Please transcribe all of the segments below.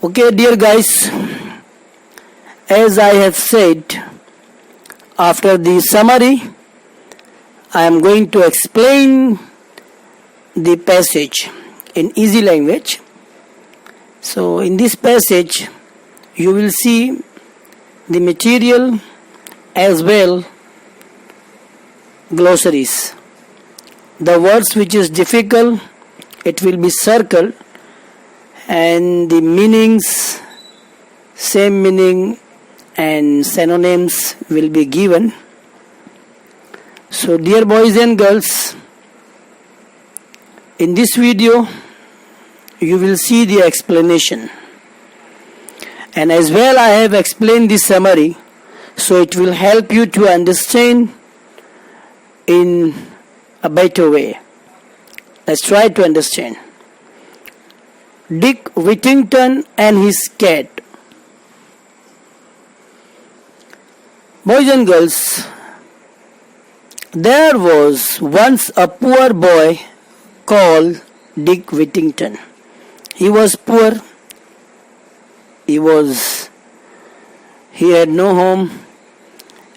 Okay, dear guys, as I have said, after the summary, I am going to explain the passage in easy language. So, in this passage, you will see the material as well glossaries. The words which is difficult, it will be circled, and the meanings, same meaning and synonyms will be given. So dear boys and girls, in this video you will see the explanation, and as well I have explained the summary, so it will help you to understand in a better way. Let's try to understand. Dick Whittington and his cat. Boys and girls, there was once a poor boy called Dick Whittington. He was poor. He had no home,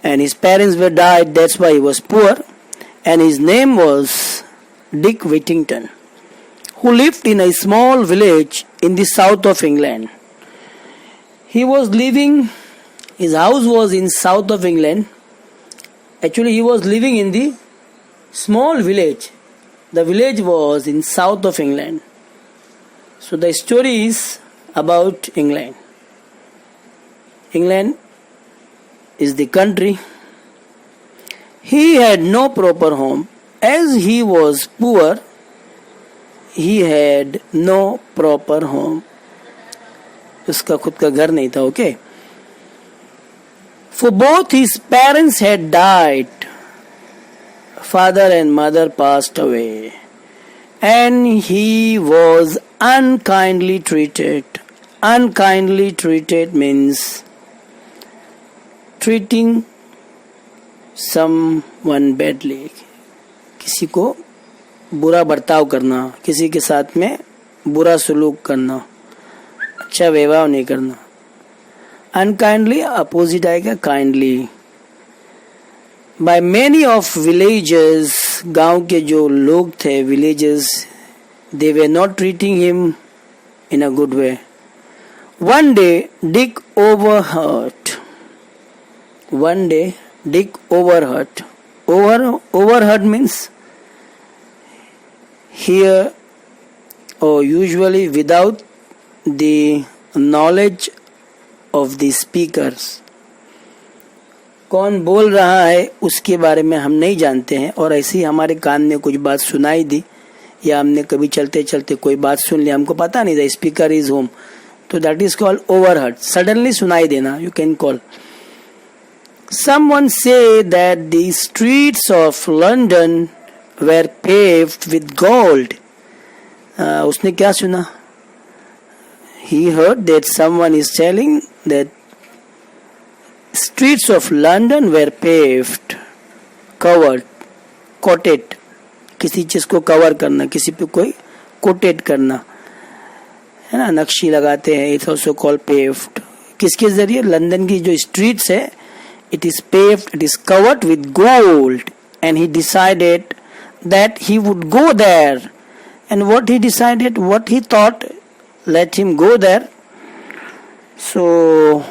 and his parents were died. That's why he was poor. And his name was Dick Whittington, who lived in a small village in the south of England. His house was in south of England. Actually, he was living in the small village. The village was in south of England. So the story is about England. England is the country. He had no proper home. As he was poor, he had no proper home. उसका खुद का घर नहीं था, okay? For both his parents had died. Father and mother passed away. And he was unkindly treated. Unkindly treated means treating someone badly. किसी को बुरा बर्ताव करना, किसी के साथ में बुरा सलूक करना, अच्छा व्यवहार नहीं करना. Unkindly अपोजिट आएगा kindly. By many of villages, गांव के जो लोग थे, villages, they were not treating him in a good way. One day Dick overheard. Overheard means hear, or usually without the knowledge of the speakers. कौन बोल रहा है उसके बारे में हम नहीं जानते हैं, और ऐसे ही हमारे कान में कुछ बात सुनाई दी, या हमने कभी चलते चलते कोई बात सुन ली, हमको पता नहीं था स्पीकर इज होम, तो that is called overheard. Suddenly सुनाई देना, you can call. Someone say that the streets of London were paved with gold. उसने क्या सुना? He heard that someone is telling that streets of London were paved, covered, coated. किसी चीज को cover करना, किसी पे कोई कोटेड करना, है ना, नक्शी लगाते हैं. It's also called paved. किसके जरिए? लंदन की जो स्ट्रीट्स है, it is paved, it is covered with gold. And he decided that he would go there. And what he decided, what he thought, let him go there. So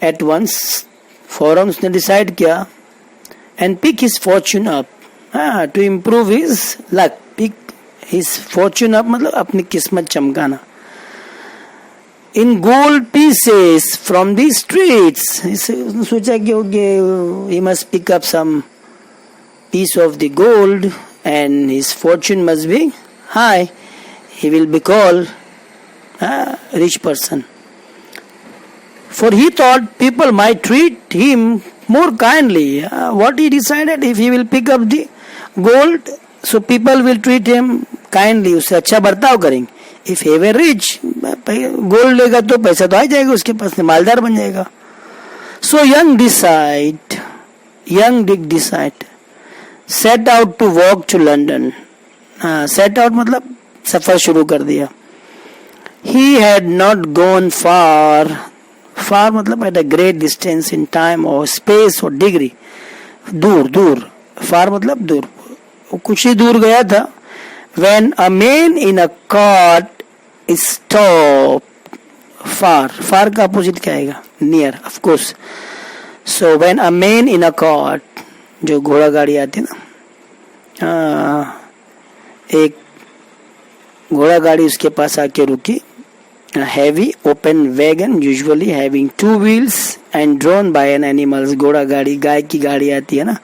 at once फौरन उसने decide किया, and pick his fortune up, to improve his luck. Pick his fortune up मतलब अपनी किस्मत चमकाना. In gold pieces from the streets. उसने सोचा कि he must pick up some piece of the gold and his fortune must be high. He will be called a rich person. For he thought people might treat him more kindly. What he decided, if he will pick up the gold, so people will treat him kindly, उससे अच्छा बर्ताव करेंगे. If he were rich, gold लेगा तो पैसा तो आ जाएगा उसके पास, मालदार बन जाएगा. So young Dick decide set out to walk to London. set out मतलब सफर शुरू कर दिया. He had not gone far. Far मतलब at a great distance in time or space or degree. दूर दूर. Far मतलब दूर. वो कुछ ही दूर गया था. When a man in a cart stopped. Far. Far का opposite क्या आएगा? Near, of course. So when a man in a cart, जो घोड़ा गाड़ी आती है ना, एक घोड़ा गाड़ी उसके पास आके रुकी. A heavy open wagon, usually having two wheels and drawn by an animal. घोड़ा गाड़ी, गाय की गाड़ी आती है ना,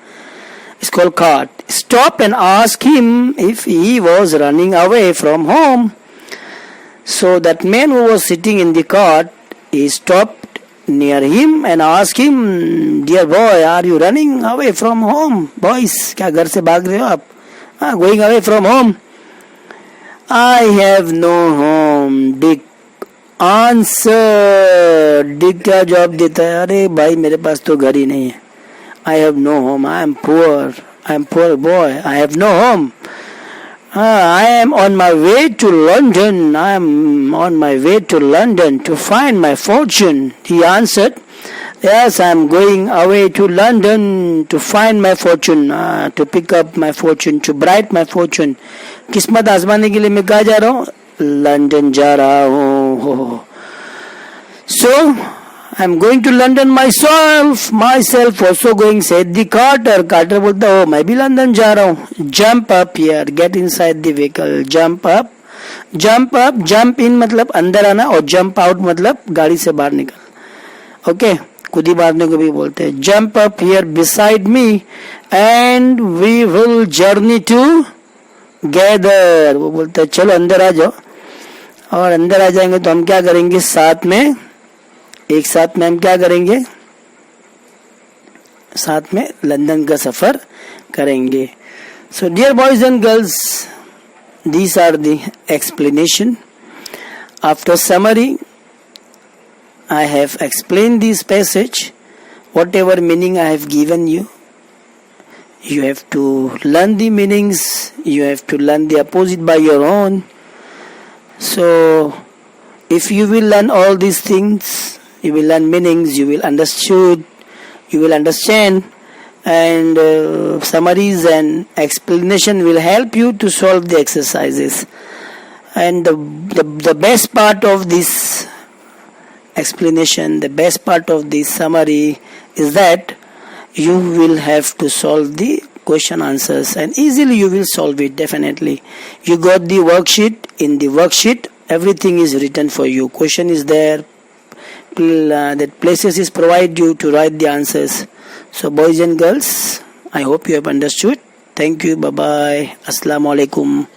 it's called cart. Stop and ask him if he was running away from home. So that man who was sitting in the cart, he stopped near him and asked him, dear boy, are you running away from home? Boys, क्या घर से भाग रहे हो आप? Going away from home. I have no home. Dick answer. Dick क्या जवाब देता है? अरे भाई मेरे पास तो घर ही नहीं है. I have no home. I am poor. I am poor boy. I have no home. I am on my way to London. I am on my way to London to find my fortune. He answered, yes, I am going away to London to find my fortune, to pick up my fortune, to bright my fortune. किस्मत आजमाने के लिए मैं कहाँ जा रहा हूँ? London जा रहा हूँ. So I am going to London myself also going, said the carter. Carter बोलता है, मैं भी लंदन जा रहा हूँ. Jump up here, get inside the vehicle. Jump up, jump in मतलब अंदर आना और jump out मतलब गाड़ी से बाहर निकल. Okay, कूदी मारने को भी बोलते हैं. Jump up here beside me and we will journey together. वो बोलते हैं चलो अंदर आ जाओ, और अंदर आ जाएंगे तो हम क्या करेंगे? साथ में, एक साथ में हम क्या करेंगे? साथ में लंदन का सफर करेंगे. So dear boys and girls, these are the explanation. After summary, I have explained this passage. Whatever meaning I have given you, you have to learn the meanings. You have to learn the opposite by your own. So if you will learn all these things, you will learn meanings, you will understand, and summaries and explanation will help you to solve the exercises. And the best part of this explanation, the best part of this summary is that you will have to solve the question answers, and easily you will solve it. Definitely you got the worksheet. In the worksheet everything is written for you. Question is there, that places is provide you to write the answers. So boys and girls, I hope you have understood. Thank you. Bye bye. Assalamu alaikum.